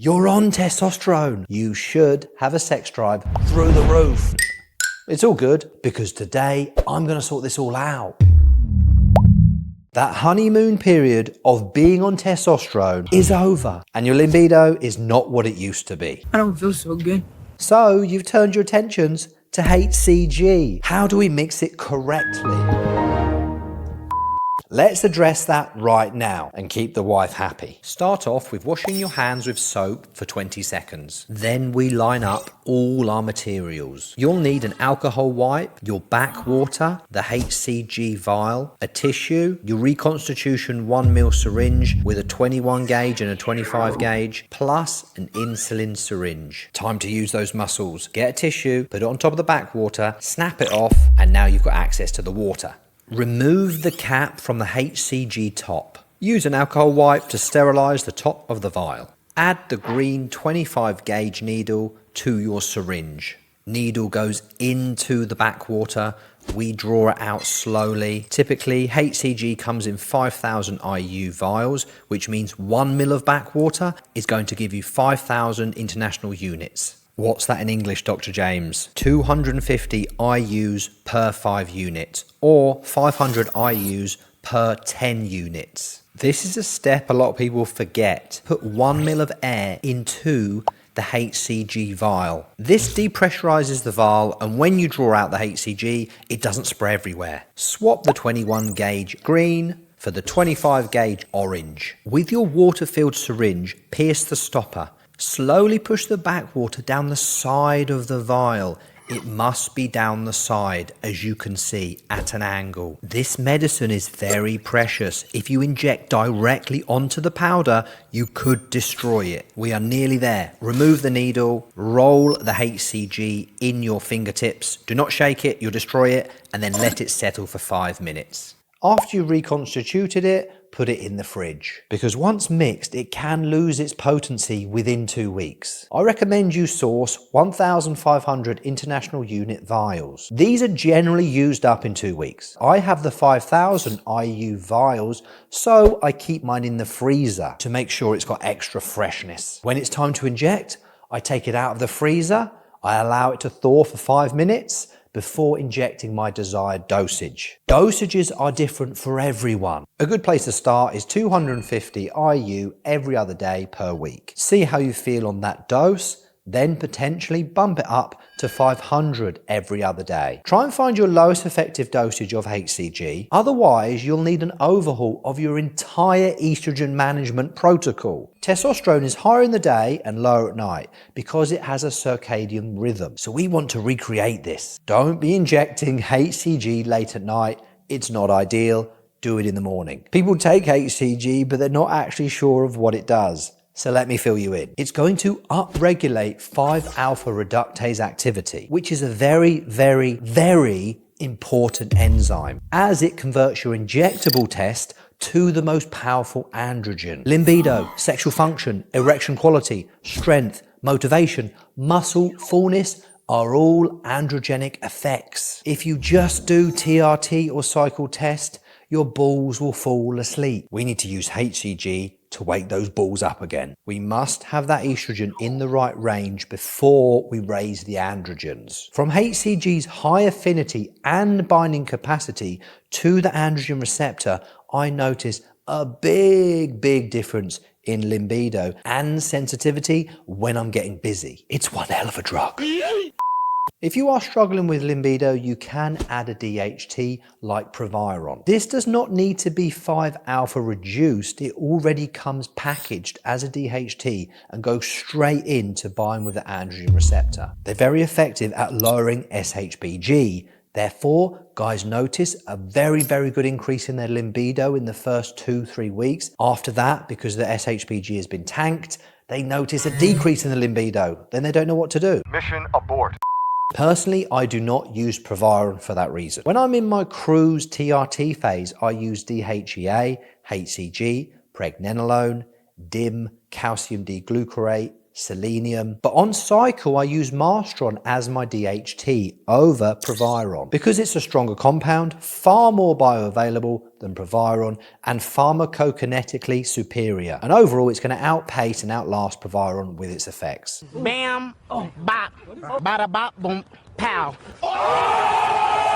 You're on testosterone. You should have a sex drive through the roof. It's all good because today I'm going to sort this all out. That honeymoon period of being on testosterone is over and your libido is not what it used to be. I don't feel so good. So you've turned your attentions to HCG. How do we mix it correctly? Let's address that right now and keep the wife happy. Start off with washing your hands with soap for 20 seconds. Then we line up all our materials. You'll need an alcohol wipe, your back water, the HCG vial, a tissue, your reconstitution 1ml syringe with a 21 gauge and a 25 gauge, plus an insulin syringe. Time to use those muscles. Get a tissue, put it on top of the back water, snap it off, and now you've got access to the water. Remove the cap from the HCG top. Use an alcohol wipe to sterilize the top of the vial. Add the green 25 gauge needle to your syringe. Needle goes into the backwater. We draw it out slowly. Typically, HCG comes in 5,000 IU vials, which means 1 ml of backwater is going to give you 5,000 international units. What's that in English, Dr. James? 250 IUs per 5 units, or 500 IUs per 10 units. This is a step a lot of people forget. Put 1 ml of air into the HCG vial. This depressurizes the vial, and when you draw out the HCG, it doesn't spray everywhere. Swap the 21 gauge green for the 25 gauge orange. With your water-filled syringe, pierce the stopper. Slowly push the backwater down the side of the vial. It must be down the side, as you can see, at an angle. This medicine is very precious. If you inject directly onto the powder, you could destroy it. We are nearly there. Remove the needle, roll the HCG in your fingertips. Do not shake it, you'll destroy it, and then let it settle for 5 minutes. After you've reconstituted it, put it in the fridge, because once mixed, it can lose its potency within 2 weeks. I recommend you source 1,500 international unit vials. These are generally used up in 2 weeks. I have the 5,000 IU vials, so I keep mine in the freezer to make sure it's got extra freshness. When it's time to inject, I take it out of the freezer, I allow it to thaw for 5 minutes, before injecting my desired dosage. Dosages are different for everyone. A good place to start is 250 IU every other day per week. See how you feel on that dose, then potentially bump it up to 500 every other day. Try and find your lowest effective dosage of HCG, otherwise you'll need an overhaul of your entire estrogen management protocol. Testosterone is higher in the day and lower at night because it has a circadian rhythm, so we want to recreate this. Don't be injecting HCG late at night, it's not ideal, do it in the morning. People take HCG but they're not actually sure of what it does. So let me fill you in. It's going to upregulate 5-alpha reductase activity, which is a very, very, very important enzyme, as it converts your injectable test to the most powerful androgen. Libido, sexual function, erection quality, strength, motivation, muscle fullness are all androgenic effects. If you just do TRT or cycle test, your balls will fall asleep. We need to use HCG to wake those balls up again. We must have that estrogen in the right range before we raise the androgens. From HCG's high affinity and binding capacity to the androgen receptor, I notice a big difference in libido and sensitivity when I'm getting busy. It's one hell of a drug. If you are struggling with libido, you can add a DHT like Proviron. This does not need to be 5-alpha reduced. It already comes packaged as a DHT and goes straight in to bind with the androgen receptor. They're very effective at lowering SHBG. Therefore, guys notice a very good increase in their libido in the first 2-3 weeks. After that, because the SHBG has been tanked, they notice a decrease in the libido. Then they don't know what to do. Mission abort. Personally, I do not use Proviron for that reason. When I'm in my cruise TRT phase, I use DHEA, HCG, pregnenolone, DIM, calcium D-glucarate, selenium. But on cycle, I use Masteron as my DHT over Proviron because it's a stronger compound, far more bioavailable, than Proviron and pharmacokinetically superior. And overall, it's going to outpace and outlast Proviron with its effects. Bam, bop, bada bop, boom, pow.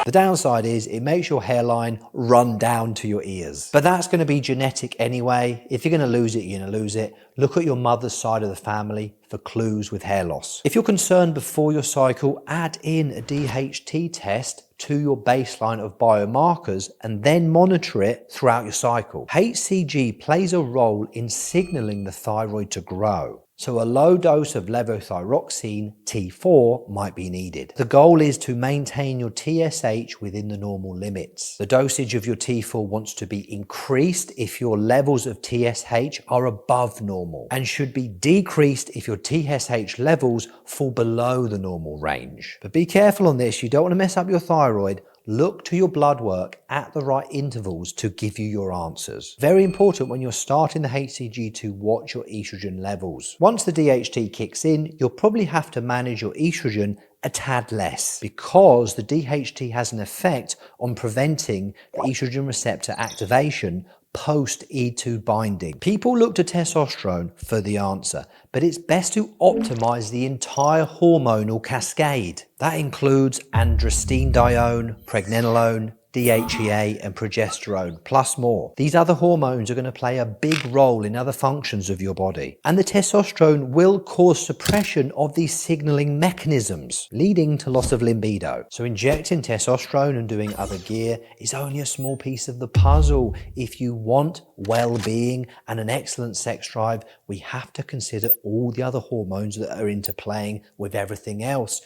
The downside is it makes your hairline run down to your ears. But that's going to be genetic anyway. If you're going to lose it, you're going to lose it. Look at your mother's side of the family for clues with hair loss. If you're concerned before your cycle, add in a DHT test to your baseline of biomarkers and then monitor it throughout your cycle. HCG plays a role in signaling the thyroid to grow. So a low dose of levothyroxine T4 might be needed. The goal is to maintain your TSH within the normal limits. The dosage of your T4 wants to be increased if your levels of TSH are above normal and should be decreased if your TSH levels fall below the normal range. But be careful on this, you don't want to mess up your thyroid. Look to your blood work at the right intervals to give you your answers. Very important when you're starting the HCG to watch your estrogen levels. Once the DHT kicks in, you'll probably have to manage your estrogen a tad less because the DHT has an effect on preventing the estrogen receptor activation post E2 binding. People look to testosterone for the answer, but it's best to optimize the entire hormonal cascade. That includes androstenedione, pregnenolone, DHEA and progesterone, plus more. These other hormones are going to play a big role in other functions of your body. And the testosterone will cause suppression of these signaling mechanisms, leading to loss of libido. So injecting testosterone and doing other gear is only a small piece of the puzzle. If you want well-being and an excellent sex drive, we have to consider all the other hormones that are interplaying with everything else.